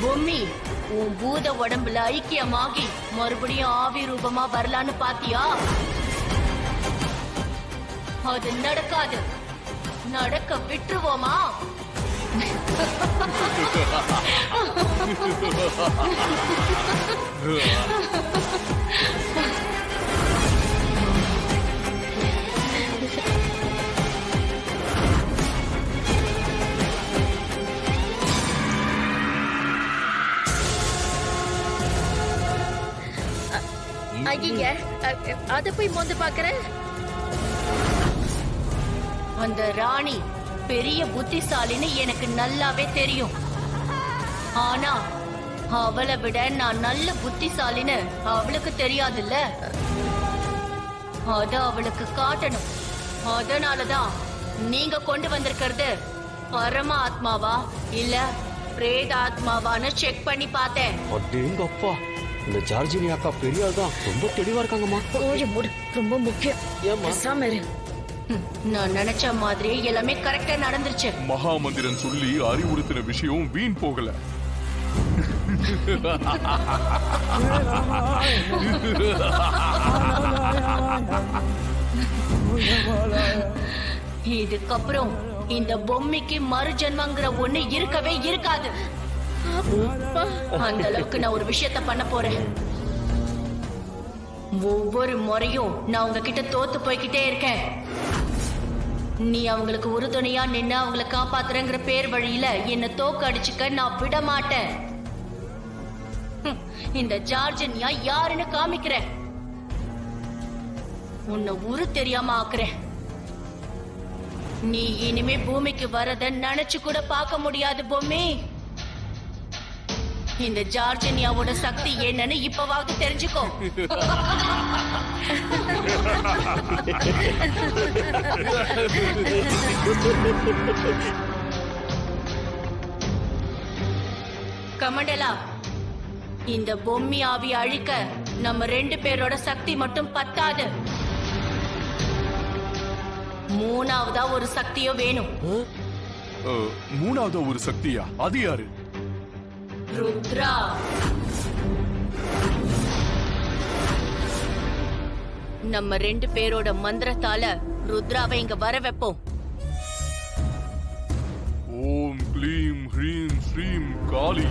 பொம்மி, உன் பூத உடம்புல ஐக்கியமாகி மறுபடியும் ஆவி ரூபமா வரலான்னு பாத்தியா? அது நடக்காது. நடக்க விட்டுருவோமா? ஐய, அத போய் மோந்து பாக்குறேன். அந்த ராணி பெரிய புத்திசாலின்னு எனக்கு நல்லாவே தெரியும். ஆனா அவளை விட நான் நல்ல புத்திசாலின்னு அவளுக்கு தெரியாதுல்ல. அத அவளுக்கு காட்டணும். அதனாலதான் நீங்க கொண்டு வந்திருக்கிறது பரம ஆத்மாவா இல்ல பிரேத ஆத்மாவான்னு செக் பண்ணி பார்த்தேன். அடேங்கப்பா, இந்த ஜார்ஜினி அக்கா பெரிய ஆள் தான். ரொம்ப தெளிவா இருக்காங்கம்மா. ஓடி மூடு, ரொம்ப முக்கியம். ஏம்மா? பேசாம இரு. நான் நினைச்ச மாதிரி எல்லாமே கரெக்டா நடந்துருச்சு. மகாமந்திரன் சொல்லி அறிவுறுத்தின விஷயம் வீண் போகல. இதுக்கப்புறம் இந்த பொம்மைக்கு மறுஜென்மங்கிற ஒண்ணு இருக்கவே இருக்காது. அந்த அளவுக்கு நான் ஒரு விஷயத்த பண்ண போறேன். ஒவ்வொரு முறையும் நான் உங்ககிட்ட தோத்து போய்கிட்டே இருக்கேன். நீ அவங்களுக்கு உறுதுணையா நின்னு அவங்களை காப்பாத்துறங்கிற பேர் வழியில என்ன தோக்கு அடிச்சுக்க நான் விட மாட்டேன். இந்த ஜார்ஜினியா யாருன்னு காமிக்கிறேன். உன்னை உரு தெரியாம ஆக்குறேன். நீ இனிமே பூமிக்கு வரத நினைச்சு கூட பார்க்க முடியாது பொம்மி. இந்த ஜார்ஜினியாவோட சக்தி என்னன்னு இப்பவாவது தெரிஞ்சுக்கோ. கமண்டலா, இந்த பொம்மி ஆவி அழிக்க நம்ம 2 பேரோட சக்தி மட்டும் பத்தாது. மூணாவதா ஒரு சக்தியோ வேணும். மூணாவது ஒரு சக்தியா? அது யாரு? ருத்ரா. நம்ம 2 பேரோட மந்திரத்தால ருத்ராவை இங்க வர வைப்போம். ஓம் க்ளீம் ஹ்ரீம் ஸ்ரீம் காளி